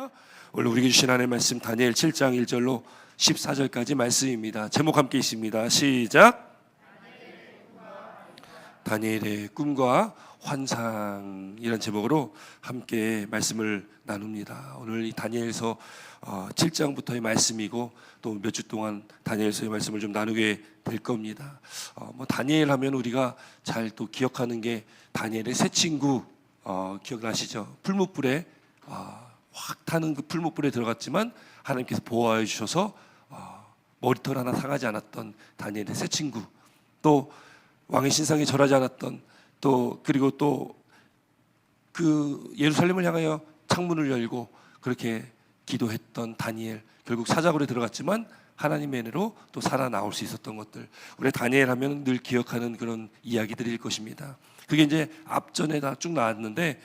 하겠습니다. 오늘 우리에게 주신 하나님의 말씀 다니엘 7장 1절로 14절까지 말씀입니다. 제목 함께 있습니다. 시작. 다니엘의 꿈과 환상이라는 제목으로 함께 말씀을 나눕니다. 오늘 이 다니엘서 7장부터의 말씀이고 또 몇 주 동안 다니엘서의 말씀을 좀 나누게 될 겁니다. 다니엘 하면 우리가 잘 또 기억하는 게 다니엘의 새 친구 기억나시죠? 풀무불에 확 타는 그 풀무불에 들어갔지만 하나님께서 보호하여 주셔서 머리털 하나 상하지 않았던 다니엘의 새 친구, 또 왕의 신상에 절하지 않았던, 또 그리고 또 그 예루살렘을 향하여 창문을 열고 그렇게 기도했던 다니엘, 결국 사자굴에 들어갔지만 하나님의 은혜로 또 살아나올 수 있었던 것들, 우리 다니엘 하면 늘 기억하는 그런 이야기들일 것입니다. 그게 이제 앞전에 다 쭉 나왔는데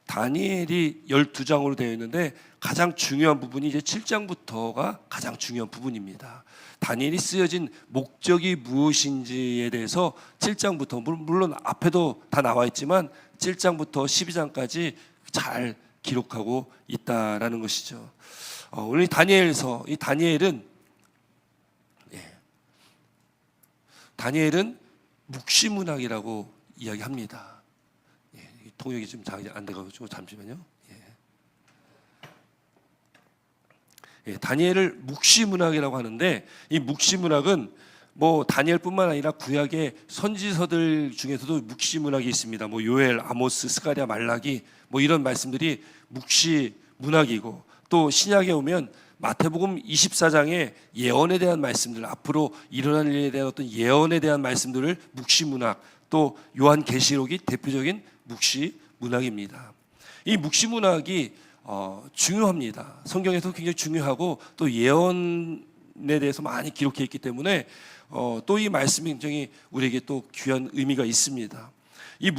다니엘이 12장으로 되어 있는데 가장 중요한 부분이 이제 7장부터가 가장 중요한 부분입니다. 다니엘이 쓰여진 목적이 무엇인지에 대해서 7장부터, 물론 앞에도 다 나와 있지만 7장부터 12장까지 잘 기록하고 있다라는 것이죠. 오늘 이 다니엘은 묵시문학이라고 이야기합니다. 통역이 좀 잘 안 돼가지고 잠시만요. 다니엘을 묵시문학이라고 하는데, 이 묵시문학은 뭐 다니엘뿐만 아니라 구약의 선지서들 중에서도 묵시문학이 있습니다. 뭐 요엘, 아모스, 스가랴, 말라기 뭐 이런 말씀들이 묵시문학이고, 또 신약에 오면 마태복음 24장의 예언에 대한 말씀들, 앞으로 일어날 일에 대한 어떤 예언에 대한 말씀들을 묵시문학, 또 요한계시록이 대표적인 묵시문학입니다. 이 묵시문학이 중요합니다. 성경에서 굉장히 중요하고 또 예언에 대해서 많이 기록해 있기 때문에 또 이 말씀이 굉장히 우리에게 또 귀한 의미가 있습니다. 이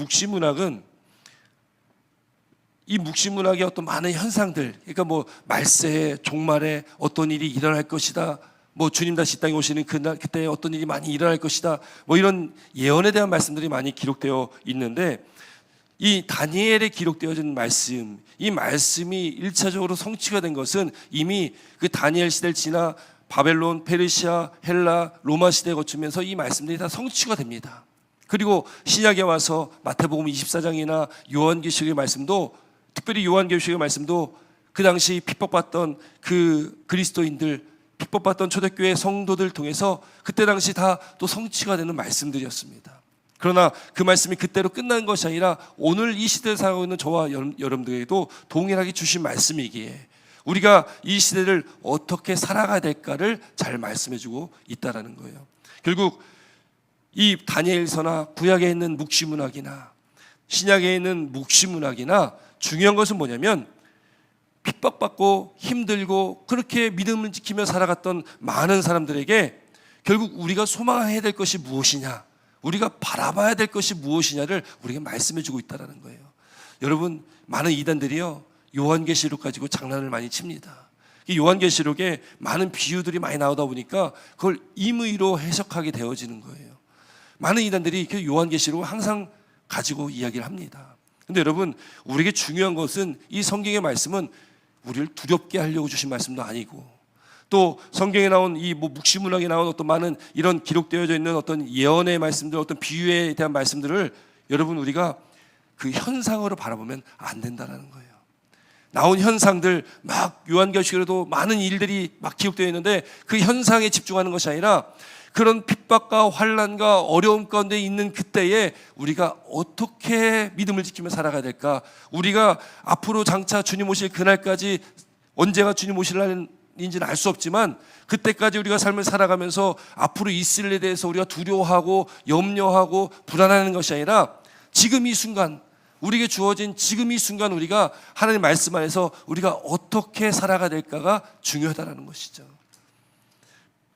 묵시문학의 어떤 많은 현상들, 그러니까 뭐 말세에 종말에 어떤 일이 일어날 것이다, 뭐 주님 다시 이 땅에 오시는 그때 어떤 일이 많이 일어날 것이다, 뭐 이런 예언에 대한 말씀들이 많이 기록되어 있는데, 이 다니엘에 기록되어진 말씀, 이 말씀이 1차적으로 성취가 된 것은 이미 그 다니엘 시대를 지나 바벨론, 페르시아, 헬라, 로마 시대에 거치면서 이 말씀들이 다 성취가 됩니다. 그리고 신약에 와서 마태복음 24장이나 요한계시록의 말씀도, 특별히 요한계시록의 말씀도 그 당시 핍박받던 그 그리스도인들, 핍박받던 초대교회 성도들 통해서 그때 당시 다 또 성취가 되는 말씀들이었습니다. 그러나 그 말씀이 그때로 끝난 것이 아니라 오늘 이 시대에 살고 있는 저와 여러분들에게도 동일하게 주신 말씀이기에 우리가 이 시대를 어떻게 살아가야 될까를 잘 말씀해주고 있다는 거예요. 결국 이 다니엘서나 구약에 있는 묵시문학이나 신약에 있는 묵시문학이나 중요한 것은 뭐냐면, 핍박받고 힘들고 그렇게 믿음을 지키며 살아갔던 많은 사람들에게 결국 우리가 소망해야 될 것이 무엇이냐, 우리가 바라봐야 될 것이 무엇이냐를 우리가 말씀해 주고 있다는 거예요. 여러분, 많은 이단들이요, 요한계시록 가지고 장난을 많이 칩니다. 이 요한계시록에 많은 비유들이 많이 나오다 보니까 그걸 임의로 해석하게 되어지는 거예요. 많은 이단들이 그 요한계시록을 항상 가지고 이야기를 합니다. 근데 여러분, 우리에게 중요한 것은 이 성경의 말씀은 우리를 두렵게 하려고 주신 말씀도 아니고, 또 성경에 나온 이 묵시문학에 나온 어떤 많은 이런 기록되어져 있는 어떤 예언의 말씀들, 어떤 비유에 대한 말씀들을 여러분 우리가 그 현상으로 바라보면 안 된다는 거예요. 나온 현상들, 막 요한계시록에도 많은 일들이 막 기록되어 있는데 그 현상에 집중하는 것이 아니라 그런 핍박과 환난과 어려움 가운데 있는 그때에 우리가 어떻게 믿음을 지키며 살아가야 될까, 우리가 앞으로 장차 주님 오실 그날까지, 언제가 주님 오실 날인지는 알 수 없지만 그때까지 우리가 삶을 살아가면서 앞으로 있을 일에 대해서 우리가 두려워하고 염려하고 불안하는 것이 아니라 지금 이 순간, 우리에게 주어진 지금 이 순간 우리가 하나님 말씀 안에서 우리가 어떻게 살아가야 될까가 중요하다는 것이죠.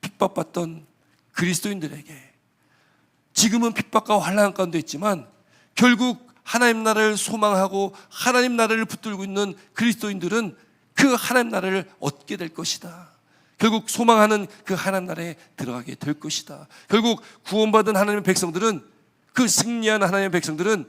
핍박받던 그리스도인들에게 지금은 핍박과 환난 가운데 있지만 결국 하나님 나라를 소망하고 하나님 나라를 붙들고 있는 그리스도인들은 그 하나님 나라를 얻게 될 것이다. 결국 소망하는 그 하나님 나라에 들어가게 될 것이다. 결국 구원받은 하나님의 백성들은, 그 승리한 하나님의 백성들은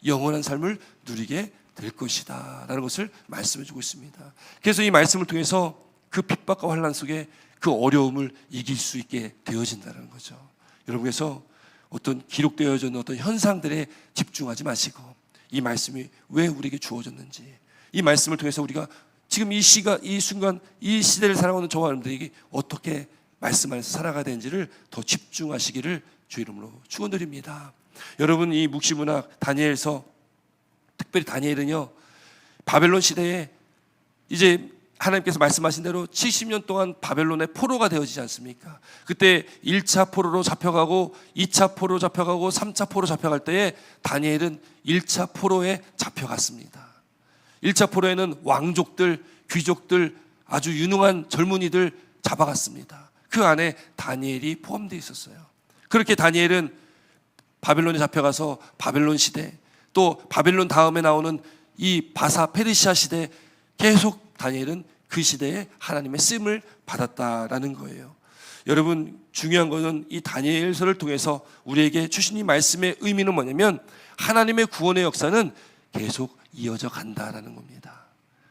영원한 삶을 누리게 될 것이다 라는 것을 말씀해 주고 있습니다. 그래서 이 말씀을 통해서 그 핍박과 환난 속에 그 어려움을 이길 수 있게 되어진다는 거죠. 여러분께서 어떤 기록되어져 있는 어떤 현상들에 집중하지 마시고 이 말씀이 왜 우리에게 주어졌는지, 이 말씀을 통해서 우리가 지금 이 순간 이 시대를 살아가는 저와 여러분들에게 어떻게 말씀 안에서 살아가야 되는지를 더 집중하시기를 주 이름으로 축원드립니다. 여러분, 이 묵시문학 다니엘서, 특별히 다니엘은요, 바벨론 시대에 이제 하나님께서 말씀하신 대로 70년 동안 바벨론의 포로가 되어지지 않습니까? 그때 1차 포로로 잡혀가고 2차 포로로 잡혀가고 3차 포로 잡혀갈 때에 다니엘은 1차 포로에 잡혀갔습니다. 1차 포로에는 왕족들, 귀족들, 아주 유능한 젊은이들 잡아갔습니다. 그 안에 다니엘이 포함되어 있었어요. 그렇게 다니엘은 바벨론에 잡혀가서 바벨론 시대, 또 바벨론 다음에 나오는 이 바사 페르시아 시대, 계속 다니엘은 그 시대에 하나님의 쓰임을 받았다라는 거예요. 여러분, 중요한 것은 이 다니엘서를 통해서 우리에게 주신 이 말씀의 의미는 뭐냐면 하나님의 구원의 역사는 계속 이어져 간다라는 겁니다.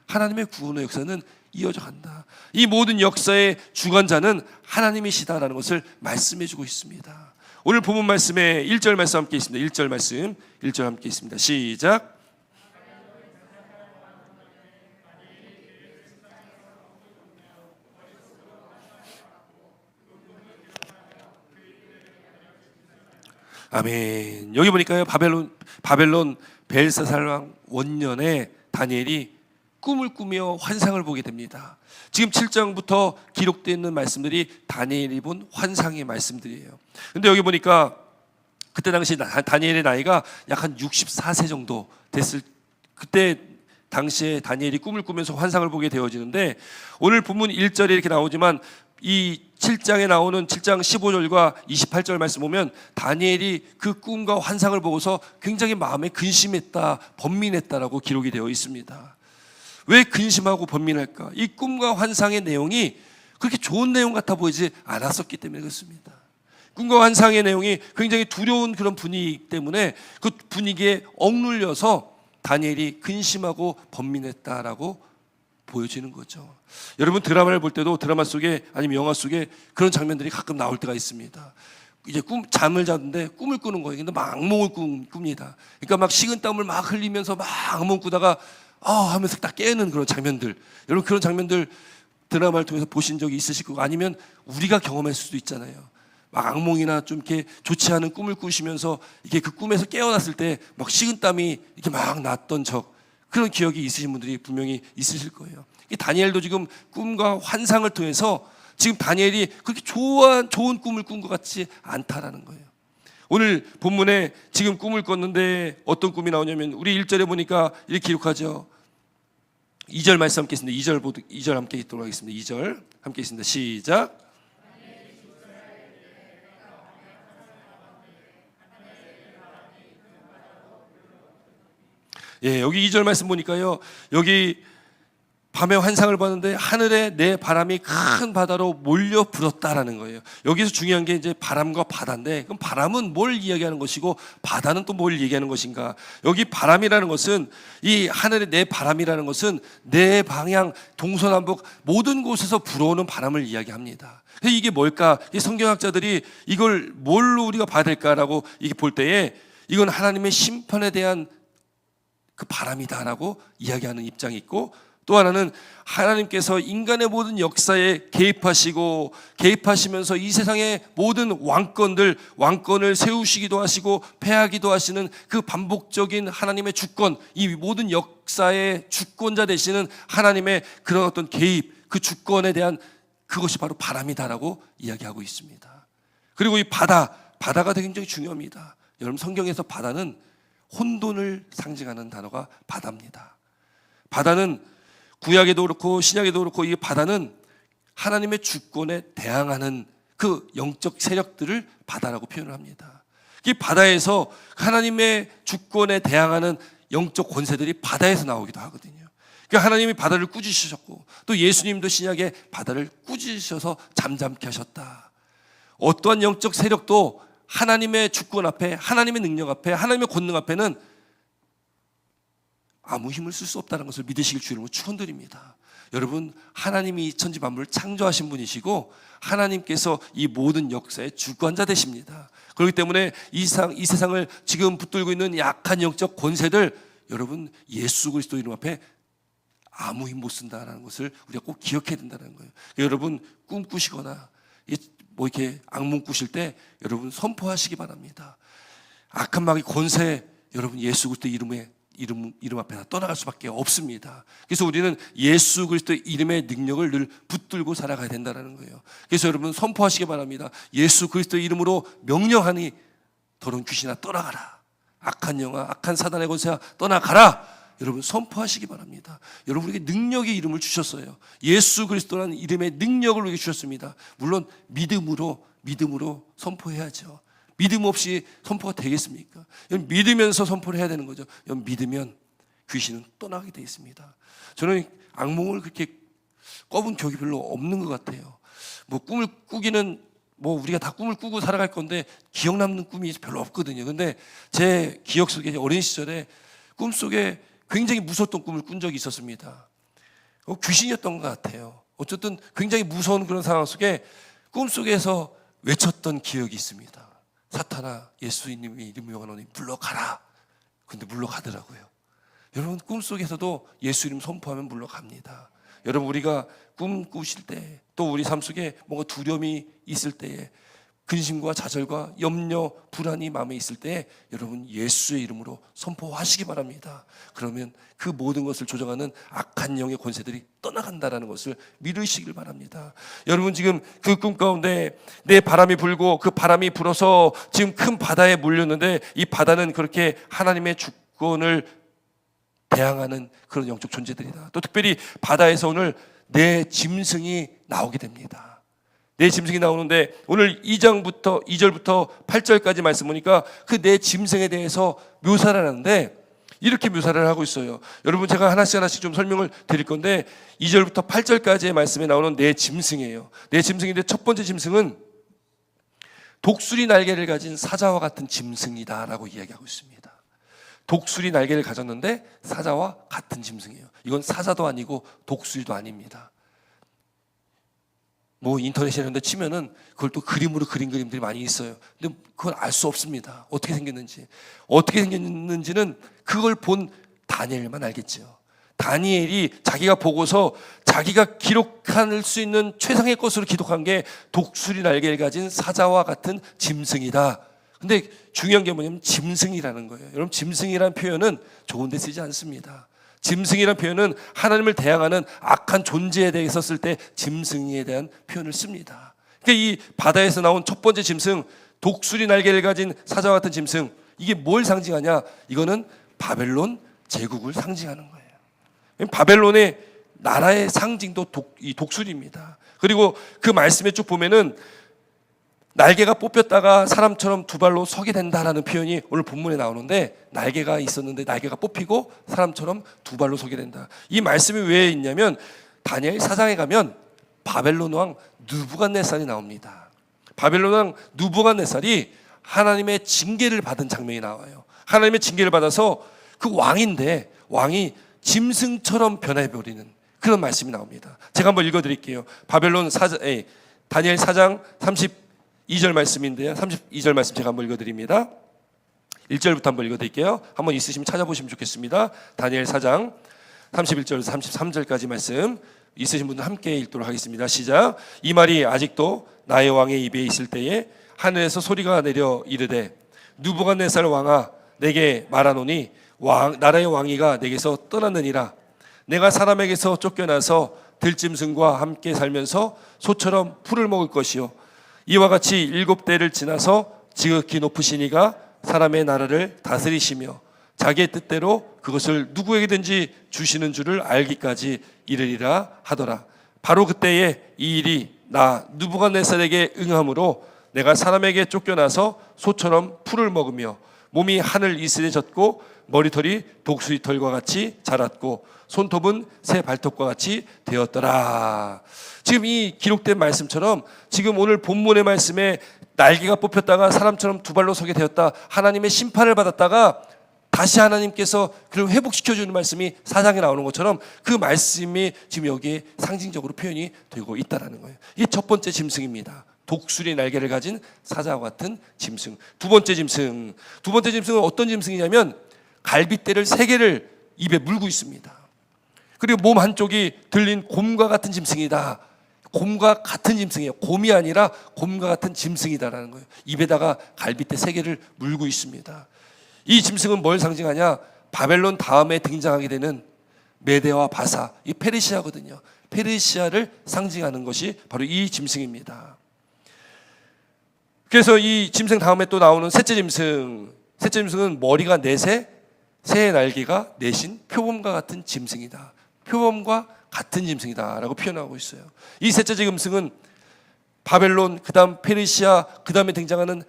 하나님의 구원의 역사는 이어져 간다. 이 모든 역사의 주관자는 하나님이시다라는 것을 말씀해 주고 있습니다. 오늘 본문 말씀에 1절 말씀 함께 있습니다. 1절 말씀, 1절 함께 있습니다. 시작. 아멘. 여기 보니까요, 바벨론 벨사살 왕 원년에 다니엘이 꿈을 꾸며 환상을 보게 됩니다. 지금 7장부터 기록되어 있는 말씀들이 다니엘이 본 환상의 말씀들이에요. 근데 여기 보니까 그때 당시 다니엘의 나이가 약 한 64세 정도 됐을, 그때 당시에 다니엘이 꿈을 꾸면서 환상을 보게 되어지는데, 오늘 본문 1절에 이렇게 나오지만 이 7장에 나오는 7장 15절과 28절 말씀 보면 다니엘이 그 꿈과 환상을 보고서 굉장히 마음에 근심했다, 번민했다라고 기록이 되어 있습니다. 왜 근심하고 번민할까? 이 꿈과 환상의 내용이 그렇게 좋은 내용 같아 보이지 않았었기 때문에 그렇습니다. 꿈과 환상의 내용이 굉장히 두려운 그런 분위기 때문에 그 분위기에 억눌려서 다니엘이 근심하고 번민했다라고 보여지는 거죠. 여러분, 드라마를 볼 때도 드라마 속에 아니면 영화 속에 그런 장면들이 가끔 나올 때가 있습니다. 이제 잠을 자는데 꿈을 꾸는 거예요. 근데 막 악몽을 꿉니다. 그러니까 막 식은땀을 막 흘리면서 막 악몽 꾸다가 하면서 딱 깨는 그런 장면들. 여러분, 그런 장면들 드라마를 통해서 보신 적이 있으실 거고, 아니면 우리가 경험할 수도 있잖아요. 막 악몽이나 좀 이렇게 좋지 않은 꿈을 꾸시면서 이게 그 꿈에서 깨어났을 때 막 식은땀이 이렇게 막 났던 그런 기억이 있으신 분들이 분명히 있으실 거예요. 다니엘도 지금 꿈과 환상을 통해서 지금 다니엘이 그렇게 좋은 꿈을 꾼 것 같지 않다라는 거예요. 오늘 본문에 지금 꿈을 꿨는데 어떤 꿈이 나오냐면, 우리 1절에 보니까 이렇게 기록하죠. 2절 말씀 함께 있습니다. 2절 함께 있도록 하겠습니다. 2절 함께 있습니다. 시작. 예, 여기 2절 말씀 보니까요, 여기 밤에 환상을 봤는데 하늘에 내 바람이 큰 바다로 몰려 불었다라는 거예요. 여기서 중요한 게 이제 바람과 바다인데, 그럼 바람은 뭘 이야기하는 것이고 바다는 또 뭘 얘기하는 것인가? 여기 바람이라는 것은, 이 하늘에 내 바람이라는 것은 내 방향 동서남북 모든 곳에서 불어오는 바람을 이야기합니다. 이게 뭘까? 이 성경학자들이 이걸 뭘로 우리가 봐야 될까라고 이게 볼 때에 이건 하나님의 심판에 대한 그 바람이다라고 이야기하는 입장이 있고, 또 하나는 하나님께서 인간의 모든 역사에 개입하시면서 이 세상의 모든 왕권을 세우시기도 하시고 패하기도 하시는 그 반복적인 하나님의 주권, 이 모든 역사의 주권자 되시는 하나님의 그런 어떤 개입, 그 주권에 대한 그것이 바로 바람이다라고 이야기하고 있습니다. 그리고 이 바다가 되게 굉장히 중요합니다. 여러분, 성경에서 바다는 혼돈을 상징하는 단어가 바다입니다. 바다는 구약에도 그렇고 신약에도 그렇고, 이 바다는 하나님의 주권에 대항하는 그 영적 세력들을 바다라고 표현을 합니다. 이 바다에서 하나님의 주권에 대항하는 영적 권세들이 바다에서 나오기도 하거든요. 그러니까 하나님이 바다를 꾸짖으셨고, 또 예수님도 신약에 바다를 꾸짖으셔서 잠잠케 하셨다. 어떠한 영적 세력도 하나님의 주권 앞에, 하나님의 능력 앞에, 하나님의 권능 앞에는 아무 힘을 쓸 수 없다는 것을 믿으시길 주님으로 축원드립니다. 여러분, 하나님이 천지 만물을 창조하신 분이시고 하나님께서 이 모든 역사의 주관자 되십니다. 그렇기 때문에 이 세상을 지금 붙들고 있는 약한 영적 권세들, 여러분 예수 그리스도 이름 앞에 아무 힘 못 쓴다는 것을 우리가 꼭 기억해야 된다는 거예요. 여러분 꿈 꾸시거나 뭐 이렇게 악몽 꾸실 때 여러분 선포하시기 바랍니다. 악한 마귀 권세, 여러분 예수 그리스도 이름 앞에 다 떠나갈 수밖에 없습니다. 그래서 우리는 예수 그리스도 이름의 능력을 늘 붙들고 살아가야 된다는 거예요. 그래서 여러분 선포하시기 바랍니다. 예수 그리스도 이름으로 명령하니 더러운 귀신아 떠나가라. 악한 영아, 악한 사단의 권세야 떠나가라. 여러분 선포하시기 바랍니다. 여러분 우리에게 능력의 이름을 주셨어요. 예수 그리스도라는 이름의 능력을 우리에게 주셨습니다. 물론 믿음으로 선포해야죠. 믿음 없이 선포가 되겠습니까? 믿으면서 선포를 해야 되는 거죠. 믿으면 귀신은 떠나게 되어 있습니다. 저는 악몽을 그렇게 꿔본 기억이 별로 없는 것 같아요. 뭐 꿈을 꾸기는 뭐 우리가 다 꿈을 꾸고 살아갈 건데 기억 남는 꿈이 별로 없거든요. 근데 제 기억 속에 어린 시절에 꿈속에 굉장히 무서웠던 꿈을 꾼 적이 있었습니다. 귀신이었던 것 같아요. 어쨌든 굉장히 무서운 그런 상황 속에 꿈속에서 외쳤던 기억이 있습니다. 사탄아, 예수님의 이름 명하노니 물러가라. 근데 물러가더라고요. 여러분 꿈속에서도 예수 이름 선포하면 물러갑니다. 여러분 우리가 꿈 꾸실 때, 또 우리 삶 속에 뭔가 두려움이 있을 때에, 근심과 좌절과 염려, 불안이 마음에 있을 때 여러분 예수의 이름으로 선포하시기 바랍니다. 그러면 그 모든 것을 조정하는 악한 영의 권세들이 떠나간다는 것을 믿으시길 바랍니다. 여러분 지금 그 꿈 가운데 내 바람이 불고 그 바람이 불어서 지금 큰 바다에 몰렸는데 이 바다는 그렇게 하나님의 주권을 대항하는 그런 영적 존재들이다. 또 특별히 바다에서 오늘 내 짐승이 나오게 됩니다. 내 짐승이 나오는데 오늘 2절부터 8절까지 말씀 보니까 그 내 짐승에 대해서 묘사를 하는데 이렇게 묘사를 하고 있어요. 여러분 제가 하나씩 좀 설명을 드릴 건데 2절부터 8절까지의 말씀에 나오는 내 짐승이에요. 내 짐승인데 첫 번째 짐승은 독수리 날개를 가진 사자와 같은 짐승이다라고 이야기하고 있습니다. 독수리 날개를 가졌는데 사자와 같은 짐승이에요. 이건 사자도 아니고 독수리도 아닙니다. 뭐 인터넷에 이런 데 치면은 그걸 또 그림으로 그린 그림들이 많이 있어요. 근데 그걸 알 수 없습니다. 어떻게 생겼는지는 그걸 본 다니엘만 알겠죠. 다니엘이 자기가 보고서 자기가 기록할 수 있는 최상의 것으로 기록한 게 독수리 날개를 가진 사자와 같은 짐승이다. 근데 중요한 게 뭐냐면 짐승이라는 거예요. 여러분 짐승이라는 표현은 좋은 데 쓰지 않습니다. 짐승이라는 표현은 하나님을 대항하는 악한 존재에 대해서 쓸 때 짐승에 대한 표현을 씁니다. 그러니까 이 바다에서 나온 첫 번째 짐승, 독수리 날개를 가진 사자와 같은 짐승, 이게 뭘 상징하냐? 이거는 바벨론 제국을 상징하는 거예요. 바벨론의 나라의 상징도 이 독수리입니다. 그리고 그 말씀에 쭉 보면은 날개가 뽑혔다가 사람처럼 두 발로 서게 된다라는 표현이 오늘 본문에 나오는데, 날개가 있었는데 날개가 뽑히고 사람처럼 두 발로 서게 된다. 이 말씀이 왜 있냐면 다니엘 4장에 가면 바벨론 왕 느부갓네살이 나옵니다. 바벨론 왕 느부갓네살이 하나님의 징계를 받은 장면이 나와요. 하나님의 징계를 받아서 그 왕인데 왕이 짐승처럼 변해버리는 그런 말씀이 나옵니다. 제가 한번 읽어드릴게요. 다니엘 4장 32절 말씀인데요. 32절 말씀 제가 한번 읽어드립니다. 1절부터 한번 읽어드릴게요. 한번 있으시면 찾아보시면 좋겠습니다. 다니엘 4장 31절에서 33절까지 말씀 있으신 분들 함께 읽도록 하겠습니다. 시작. 이 말이 아직도 나의 왕의 입에 있을 때에 하늘에서 소리가 내려 이르되 느부갓네살 왕아 내게 말하노니 나라의 왕위가 내게서 떠났느니라. 내가 사람에게서 쫓겨나서 들짐승과 함께 살면서 소처럼 풀을 먹을 것이요 이와 같이 7대를 지나서 지극히 높으신 이가 사람의 나라를 다스리시며 자기의 뜻대로 그것을 누구에게든지 주시는 줄을 알기까지 이르리라 하더라. 바로 그때에 이 일이 나 느부갓네살에게 응함으로 내가 사람에게 쫓겨나서 소처럼 풀을 먹으며 몸이 하늘 이슬에 젖고 머리털이 독수리털과 같이 자랐고 손톱은 새 발톱과 같이 되었더라. 지금 이 기록된 말씀처럼 지금 오늘 본문의 말씀에 날개가 뽑혔다가 사람처럼 두 발로 서게 되었다, 하나님의 심판을 받았다가 다시 하나님께서 그를 회복시켜주는 말씀이 4장에 나오는 것처럼 그 말씀이 지금 여기에 상징적으로 표현이 되고 있다는 거예요. 이게 첫 번째 짐승입니다. 독수리 날개를 가진 사자와 같은 짐승. 두 번째 짐승은 어떤 짐승이냐면 갈빗대를 3개를 입에 물고 있습니다. 그리고 몸 한쪽이 들린 곰과 같은 짐승이다. 곰과 같은 짐승이에요. 곰이 아니라 곰과 같은 짐승이다라는 거예요. 입에다가 갈빗대 3개를 물고 있습니다. 이 짐승은 뭘 상징하냐? 바벨론 다음에 등장하게 되는 메대와 바사, 이 페르시아거든요. 페르시아를 상징하는 것이 바로 이 짐승입니다. 그래서 이 짐승 다음에 또 나오는 셋째 짐승은 머리가 4새, 새의 날개가 4신 표범과 같은 짐승이다. 표범과 같은 짐승이다라고 표현하고 있어요. 이 셋째 짐승은 바벨론, 그 다음 페르시아, 그 다음에 등장하는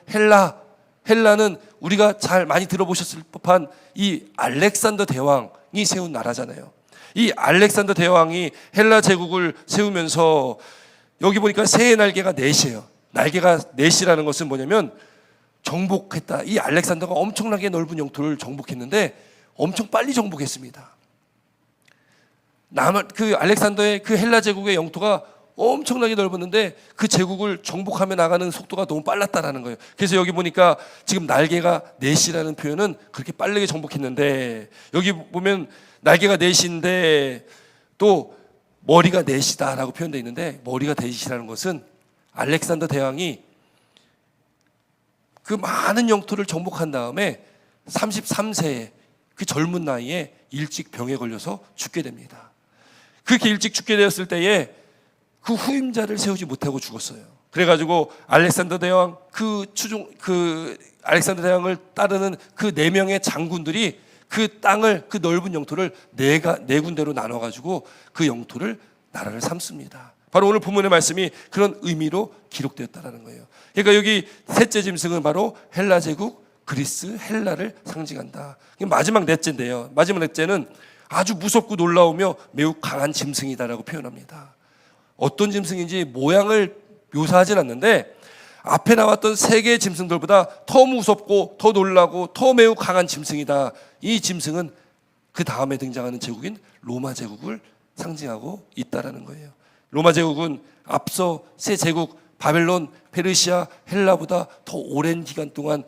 헬라는 우리가 잘 많이 들어보셨을 법한 이 알렉산더 대왕이 세운 나라잖아요. 이 알렉산더 대왕이 헬라 제국을 세우면서 여기 보니까 새의 날개가 4시예요. 날개가 4시라는 것은 뭐냐면 정복했다. 이 알렉산더가 엄청나게 넓은 영토를 정복했는데 엄청 빨리 정복했습니다. 그 알렉산더의 그 헬라 제국의 영토가 엄청나게 넓었는데 그 제국을 정복하며 나가는 속도가 너무 빨랐다라는 거예요. 그래서 여기 보니까 지금 날개가 4시라는 표현은 그렇게 빠르게 정복했는데, 여기 보면 날개가 4시인데 또 머리가 4시다라고 표현되어 있는데, 머리가 4시라는 것은 알렉산더 대왕이 그 많은 영토를 정복한 다음에 33세에 그 젊은 나이에 일찍 병에 걸려서 죽게 됩니다. 그렇게 일찍 죽게 되었을 때에 그 후임자를 세우지 못하고 죽었어요. 그래가지고 알렉산더 대왕 알렉산더 대왕을 따르는 그 4명의 장군들이 그 땅을, 그 넓은 영토를 4군데로 나눠가지고 그 영토를 나라를 삼습니다. 바로 오늘 본문의 말씀이 그런 의미로 기록되었다는 거예요. 그러니까 여기 셋째 짐승은 바로 헬라 제국, 그리스, 헬라를 상징한다. 마지막 넷째인데요. 마지막 넷째는 아주 무섭고 놀라우며 매우 강한 짐승이다라고 표현합니다. 어떤 짐승인지 모양을 묘사하진 않는데 앞에 나왔던 3개의 짐승들보다 더 무섭고 더 놀라고 더 매우 강한 짐승이다. 이 짐승은 그 다음에 등장하는 제국인 로마 제국을 상징하고 있다라는 거예요. 로마 제국은 앞서 세 제국 바벨론, 페르시아, 헬라보다 더 오랜 기간 동안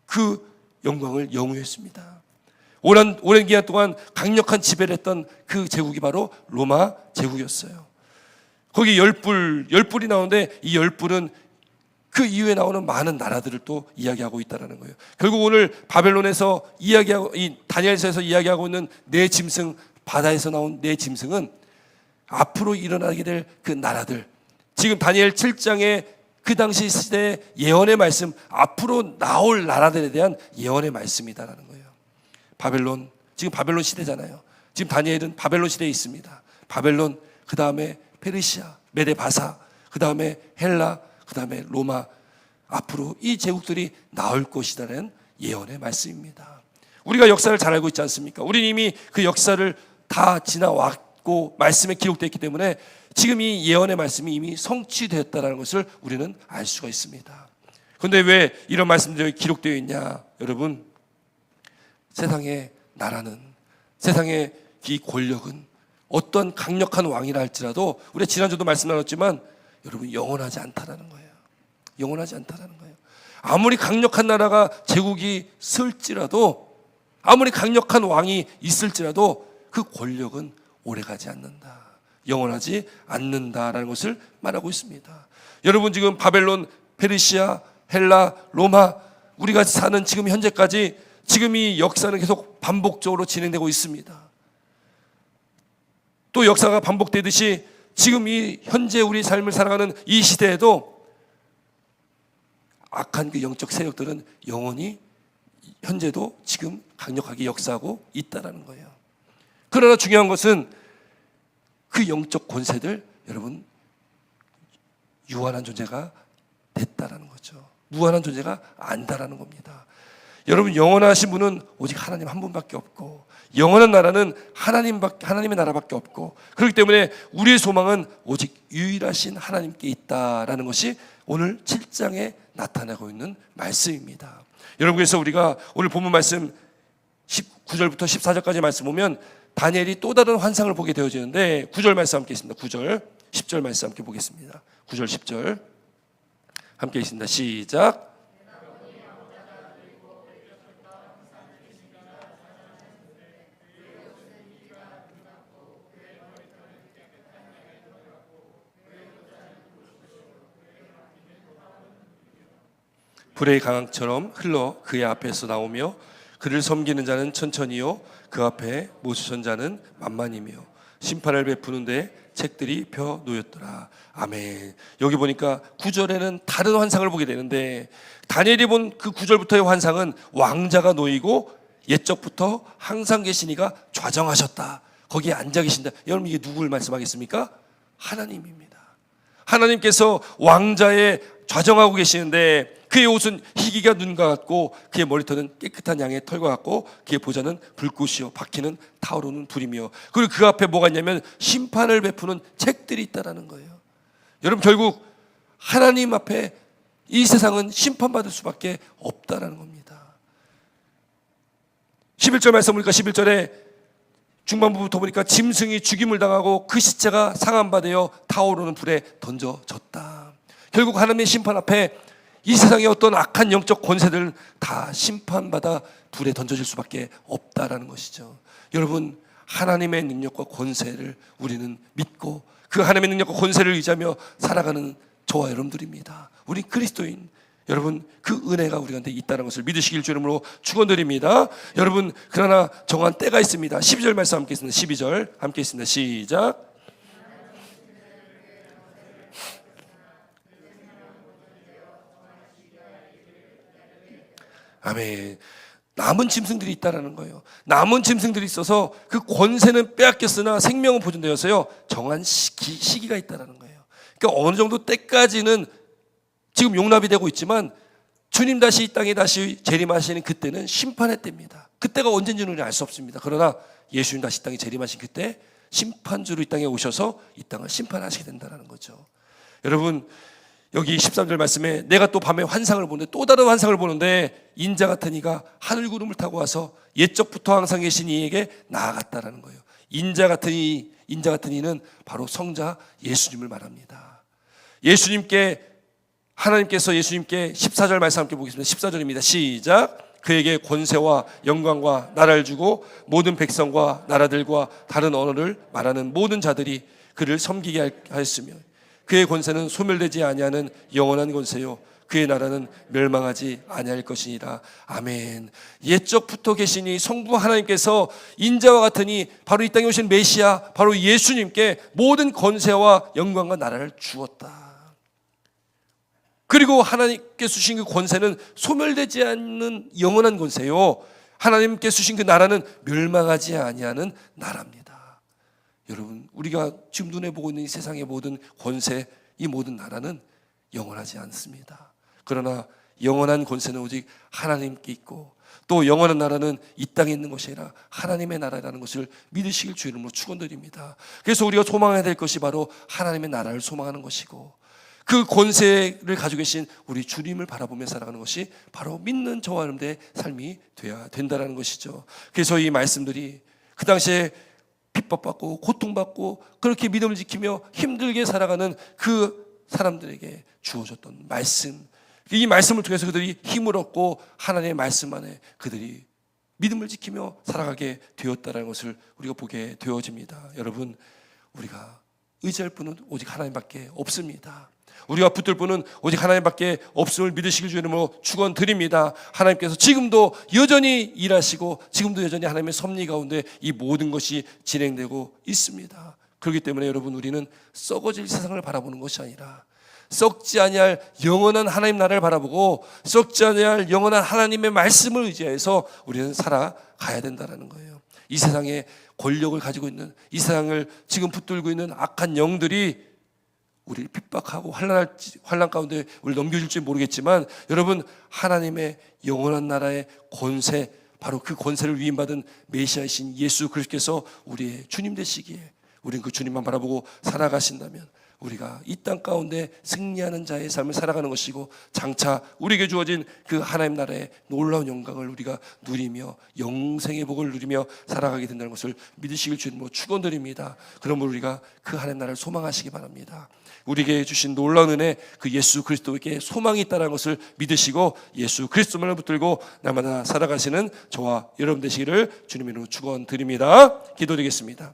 그 영광을 영위했습니다. 오랜 기간 동안 강력한 지배를 했던 그 제국이 바로 로마 제국이었어요. 거기 10뿔이 나오는데 이 10뿔은 그 이후에 나오는 많은 나라들을 또 이야기하고 있다는 거예요. 결국 오늘 바벨론에서 이 다니엘서에서 이야기하고 있는 4짐승, 바다에서 나온 4짐승은 앞으로 일어나게 될 그 나라들, 지금 다니엘 7장의 그 당시 시대의 예언의 말씀, 앞으로 나올 나라들에 대한 예언의 말씀이다라는 거예요. 지금 바벨론 시대잖아요. 지금 다니엘은 바벨론 시대에 있습니다. 바벨론, 그 다음에 페르시아, 메데 바사, 그 다음에 헬라, 그 다음에 로마, 앞으로 이 제국들이 나올 것이라는 예언의 말씀입니다. 우리가 역사를 잘 알고 있지 않습니까? 우리는 이미 그 역사를 다 지나왔고 말씀에 기록되어 있기 때문에 지금 이 예언의 말씀이 이미 성취되었다는 것을 우리는 알 수가 있습니다. 그런데 왜 이런 말씀들이 기록되어 있냐? 여러분, 세상의 나라는, 세상의 이 권력은 어떤 강력한 왕이라 할지라도, 우리가 지난주도 말씀 나눴지만 여러분, 영원하지 않다라는 거예요. 영원하지 않다라는 거예요. 아무리 강력한 나라가 제국이 설지라도, 아무리 강력한 왕이 있을지라도 그 권력은 오래가지 않는다, 영원하지 않는다라는 것을 말하고 있습니다. 여러분, 지금 바벨론, 페르시아, 헬라, 로마, 우리가 사는 지금 현재까지 지금 이 역사는 계속 반복적으로 진행되고 있습니다. 또 역사가 반복되듯이 지금 이 현재 우리 삶을 살아가는 이 시대에도 악한 그 영적 세력들은 영원히 현재도 지금 강력하게 역사하고 있다는 거예요. 그러나 중요한 것은 그 영적 권세들, 여러분, 유한한 존재가 됐다라는 거죠. 무한한 존재가 아니다라는 겁니다. 여러분, 영원하신 분은 오직 하나님 한 분밖에 없고, 영원한 나라는 하나님의 나라밖에 없고, 그렇기 때문에 우리의 소망은 오직 유일하신 하나님께 있다라는 것이 오늘 7장에 나타나고 있는 말씀입니다. 여러분, 그래서 우리가 오늘 본문 말씀 9절부터 14절까지 말씀 보면 다니엘이 또 다른 환상을 보게 되어지는데 9절 말씀 함께 있습니다. 9절, 10절 말씀 함께 보겠습니다. 9절, 10절 함께 있습니다. 시작. 불의 강처럼 흘러 그의 앞에서 나오며 그를 섬기는 자는 천천히요 그 앞에 모시선 자는 만만이며 심판을 베푸는데 책들이 펴 놓였더라. 아멘. 여기 보니까 9절에는 다른 환상을 보게 되는데 다니엘이 본 그 9절부터의 환상은 왕자가 놓이고 옛적부터 항상 계신 이가 좌정하셨다. 거기에 앉아 계신다. 여러분 이게 누구를 말씀하겠습니까? 하나님입니다. 하나님께서 왕자에 좌정하고 계시는데 그의 옷은 희기가 눈과 같고 그의 머리털은 깨끗한 양의 털과 같고 그의 보좌는 불꽃이요 바퀴는 타오르는 불이며 그리고 그 앞에 뭐가 있냐면 심판을 베푸는 책들이 있다라는 거예요. 여러분 결국 하나님 앞에 이 세상은 심판받을 수밖에 없다라는 겁니다. 11절 말씀 보니까 11절에 중반부부터 보니까 짐승이 죽임을 당하고 그 시체가 상한 바 되어 타오르는 불에 던져졌다. 결국 하나님의 심판 앞에 이 세상의 어떤 악한 영적 권세들은 다 심판받아 불에 던져질 수밖에 없다라는 것이죠. 여러분 하나님의 능력과 권세를 우리는 믿고 그 하나님의 능력과 권세를 의지하며 살아가는 저와 여러분들입니다. 우리 그리스도인 여러분 그 은혜가 우리 가운데 있다는 것을 믿으시길 주 이름으로 축원드립니다. 여러분 그러나 정한 때가 있습니다. 12절 말씀 함께 있습니다. 12절 함께 있습니다. 시작. 아멘. 남은 짐승들이 있다라는 거예요. 남은 짐승들이 있어서 그 권세는 빼앗겼으나 생명은 보존되어서요 정한 시기가 있다라는 거예요. 그러니까 어느 정도 때까지는 지금 용납이 되고 있지만 주님 다시 이 땅에 다시 재림하시는 그때는 심판의 때입니다. 그때가 언제인지는 우리는 알 수 없습니다. 그러나 예수님 다시 이 땅에 재림하신 그때 심판주로 이 땅에 오셔서 이 땅을 심판하시게 된다는 거죠. 여러분 여기 13절 말씀에 내가 또 밤에 환상을 보는데 또 다른 환상을 보는데 인자 같은 이가 하늘 구름을 타고 와서 옛적부터 항상 계신 이에게 나아갔다라는 거예요. 인자 같은 이는 바로 성자 예수님을 말합니다. 하나님께서 예수님께 14절 말씀 함께 보겠습니다. 14절입니다. 시작. 그에게 권세와 영광과 나라를 주고 모든 백성과 나라들과 다른 언어를 말하는 모든 자들이 그를 섬기게 하였으며 그의 권세는 소멸되지 아니하는 영원한 권세요 그의 나라는 멸망하지 아니할 것이니라. 아멘. 옛적부터 계시니 성부 하나님께서 인자와 같으니 바로 이 땅에 오신 메시아 바로 예수님께 모든 권세와 영광과 나라를 주었다. 그리고 하나님께 주신 그 권세는 소멸되지 않는 영원한 권세요 하나님께 주신 그 나라는 멸망하지 아니하는 나라입니다. 여러분 우리가 지금 눈에 보고 있는 이 세상의 모든 권세 이 모든 나라는 영원하지 않습니다. 그러나 영원한 권세는 오직 하나님께 있고 또 영원한 나라는 이 땅에 있는 것이 아니라 하나님의 나라라는 것을 믿으시길 주 이름으로 축원드립니다. 그래서 우리가 소망해야 될 것이 바로 하나님의 나라를 소망하는 것이고 그 권세를 가지고 계신 우리 주님을 바라보며 살아가는 것이 바로 믿는 저와 여러분들의 삶이 되어야 된다는 것이죠. 그래서 이 말씀들이 그 당시에 핍박받고 고통받고 그렇게 믿음을 지키며 힘들게 살아가는 그 사람들에게 주어졌던 말씀, 이 말씀을 통해서 그들이 힘을 얻고 하나님의 말씀 안에 그들이 믿음을 지키며 살아가게 되었다는 것을 우리가 보게 되어집니다. 여러분 우리가 의지할 분은 오직 하나님밖에 없습니다. 우리가 붙들 분은 오직 하나님밖에 없음을 믿으시길 주 이름으로 축원드립니다. 하나님께서 지금도 여전히 일하시고 지금도 여전히 하나님의 섭리 가운데 이 모든 것이 진행되고 있습니다. 그렇기 때문에 여러분 우리는 썩어질 세상을 바라보는 것이 아니라 썩지 아니할 영원한 하나님 나라를 바라보고 썩지 아니할 영원한 하나님의 말씀을 의지해서 우리는 살아가야 된다는 거예요. 이 세상에 권력을 가지고 있는 이 세상을 지금 붙들고 있는 악한 영들이 우리를 핍박하고 환난 가운데 우리를 넘겨줄지 모르겠지만 여러분 하나님의 영원한 나라의 권세 바로 그 권세를 위임받은 메시아이신 예수 그리스도께서 우리의 주님 되시기에 우리는 그 주님만 바라보고 살아가신다면 우리가 이 땅 가운데 승리하는 자의 삶을 살아가는 것이고, 장차 우리에게 주어진 그 하나님 나라의 놀라운 영광을 우리가 누리며 영생의 복을 누리며 살아가게 된다는 것을 믿으시길 주님으로 축원드립니다. 그러므로 우리가 그 하나님 나라를 소망하시기 바랍니다. 우리에게 주신 놀라운 은혜, 그 예수 그리스도에게 소망이 있다는 것을 믿으시고 예수 그리스도만을 붙들고 날마다 살아가시는 저와 여러분 되시기를 주님 이름으로 축원드립니다. 기도드리겠습니다.